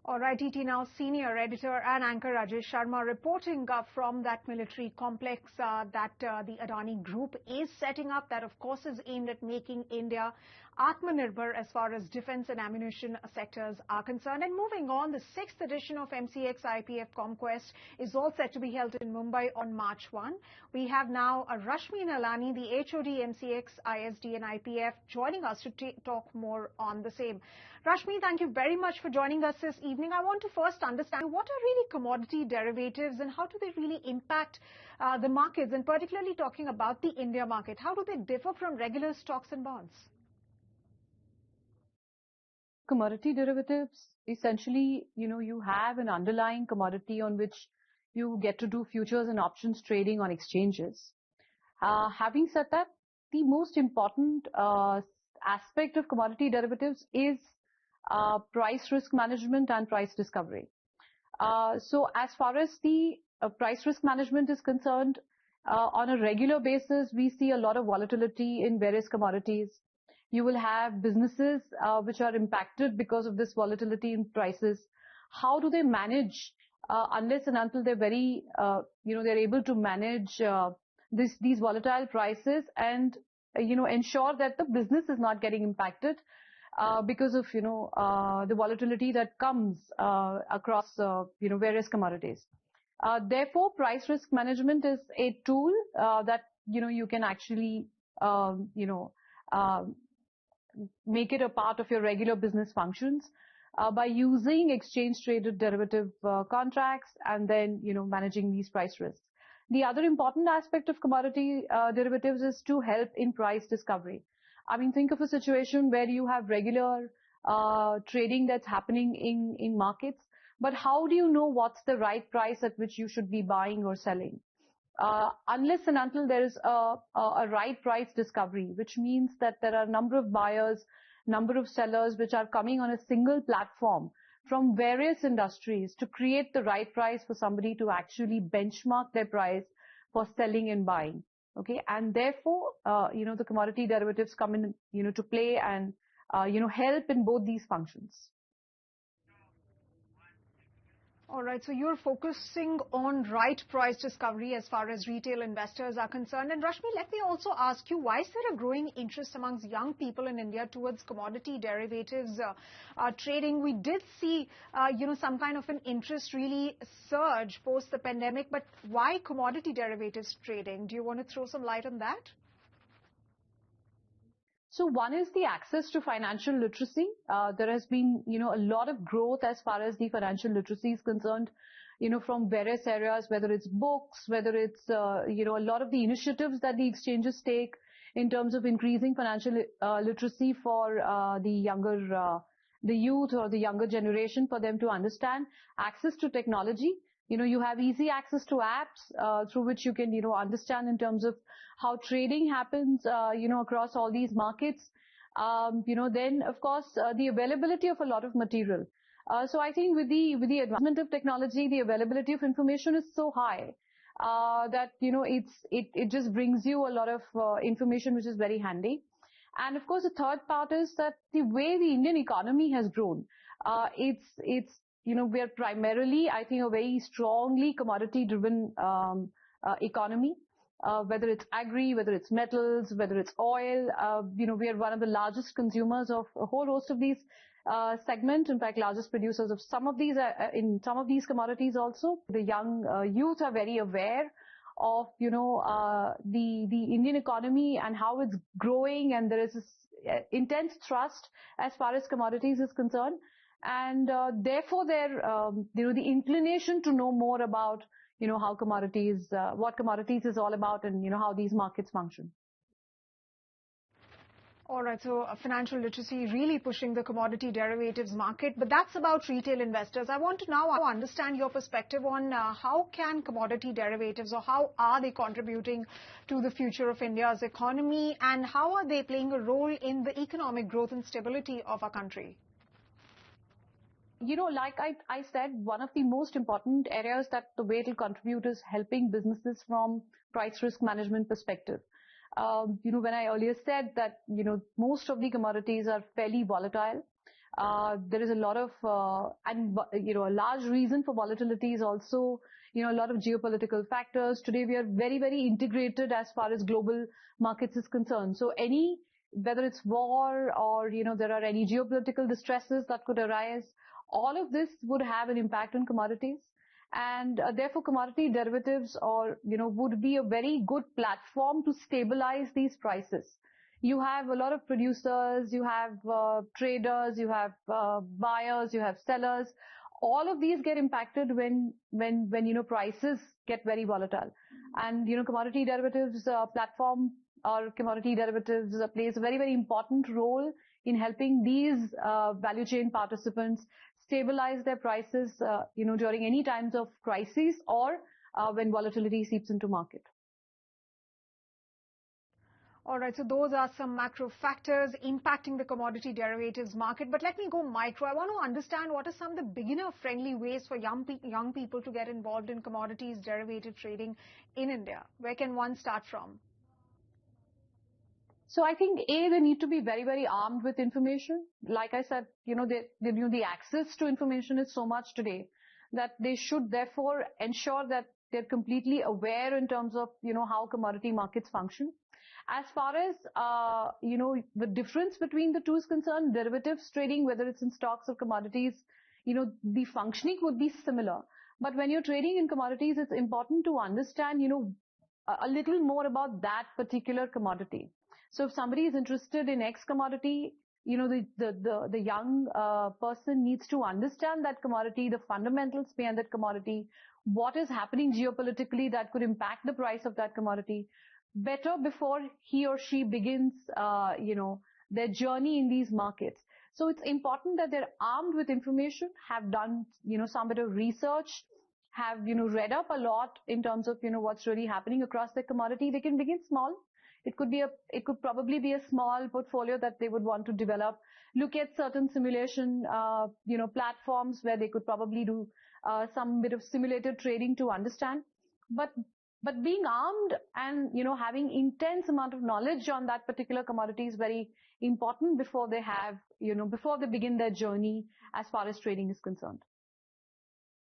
All right, ETNOW senior editor and anchor Rajesh Sharma reporting from that military complex that the Adani Group is setting up, that of course is aimed at making India Atmanirbhar as far as defense and ammunition sectors are concerned. And moving on, the 6th edition of MCX IPF Comquest is all set to be held in Mumbai on March 1. We have now Rashmi Nihalani, the HOD, MCX ISD and IPF, joining us to talk more on the same. Rashmi, thank you very much for joining us this evening. I want to first understand what are really commodity derivatives and how do they really impact the markets, and particularly talking about the India market. How do they differ from regular stocks and bonds? Commodity derivatives, essentially, you have an underlying commodity on which you get to do futures and options trading on exchanges. Having said that, the most important aspect of commodity derivatives is price risk management and price discovery. So as far as the price risk management is concerned, on a regular basis, we see a lot of volatility in various commodities. You will have businesses which are impacted because of this volatility in prices. How do they manage unless and until they're very, they're able to manage these volatile prices and, ensure that the business is not getting impacted because of, the volatility that comes across, various commodities. Therefore, price risk management is a tool that, you can actually, make it a part of your regular business functions by using exchange traded derivative contracts and then, managing these price risks. The other important aspect of commodity derivatives is to help in price discovery. I mean, think of a situation where you have regular trading that's happening in markets, but how do you know what's the right price at which you should be buying or selling? Unless and until there is a right price discovery, which means that there are a number of buyers, number of sellers which are coming on a single platform from various industries to create the right price for somebody to actually benchmark their price for selling and buying. Okay, and therefore, the commodity derivatives come in, to play and, help in both these functions. All right, so you're focusing on right price discovery as far as retail investors are concerned. And Rashmi, let me also ask you, why is there a growing interest amongst young people in India towards commodity derivatives trading? We did see, some kind of an interest really surge post the pandemic, but why commodity derivatives trading? Do you want to throw some light on that? So one is the access to financial literacy. There has been, a lot of growth as far as the financial literacy is concerned, from various areas, whether it's books, whether it's, a lot of the initiatives that the exchanges take in terms of increasing financial literacy for the youth or the younger generation, for them to understand access to technology. You have easy access to apps through which you can, understand in terms of how trading happens, across all these markets. Then of course, the availability of a lot of material. So I think with the advancement of technology, the availability of information is so high that, it just brings you a lot of information which is very handy. And of course, the third part is that the way the Indian economy has grown, we are primarily, I think, a very strongly commodity-driven economy, whether it's agri, whether it's metals, whether it's oil. We are one of the largest consumers of a whole host of these segments. In fact, largest producers of some of these in some of these commodities also. The young youth are very aware of, the Indian economy and how it's growing, and there is this intense trust as far as commodities is concerned. And therefore, the inclination to know more about, how commodities, what commodities is all about, and, how these markets function. All right, so financial literacy really pushing the commodity derivatives market, but that's about retail investors. I want to now understand your perspective on how can commodity derivatives, or how are they contributing to the future of India's economy, and how are they playing a role in the economic growth and stability of our country? Like I said, one of the most important areas that the way it will contribute is helping businesses from price risk management perspective. When I earlier said that, most of the commodities are fairly volatile, There is a lot of, a large reason for volatility is also, a lot of geopolitical factors. Today we are very, very integrated as far as global markets is concerned. So whether it's war or, there are any geopolitical distresses that could arise, all of this would have an impact on commodities. And therefore commodity derivatives would be a very good platform to stabilize these prices. You have a lot of producers, you have traders, you have buyers, you have sellers. All of these get impacted when prices get very volatile. And commodity derivatives platform or commodity derivatives plays a very, very important role in helping these value chain participants stabilize their prices during any times of crises or when volatility seeps into market. All right, so those are some macro factors impacting the commodity derivatives market. But let me go micro. I want to understand what are some of the beginner-friendly ways for young people to get involved in commodities derivative trading in India. Where can one start from? So I think they need to be very, very armed with information. Like I said, the access to information is so much today that they should therefore ensure that they're completely aware in terms of how commodity markets function. As far as, the difference between the two is concerned, derivatives trading, whether it's in stocks or commodities, the functioning would be similar. But when you're trading in commodities, it's important to understand, a little more about that particular commodity. So if somebody is interested in X commodity, the young person needs to understand that commodity, the fundamentals behind that commodity, what is happening geopolitically that could impact the price of that commodity better before he or she begins, their journey in these markets. So it's important that they're armed with information, have done, some bit of research, have, read up a lot in terms of, what's really happening across the commodity. They can begin small. It could probably be a small portfolio that they would want to develop. Look at certain simulation, platforms where they could probably do some bit of simulated trading to understand. But being armed and, having intense amount of knowledge on that particular commodity is very important before they begin their journey as far as trading is concerned.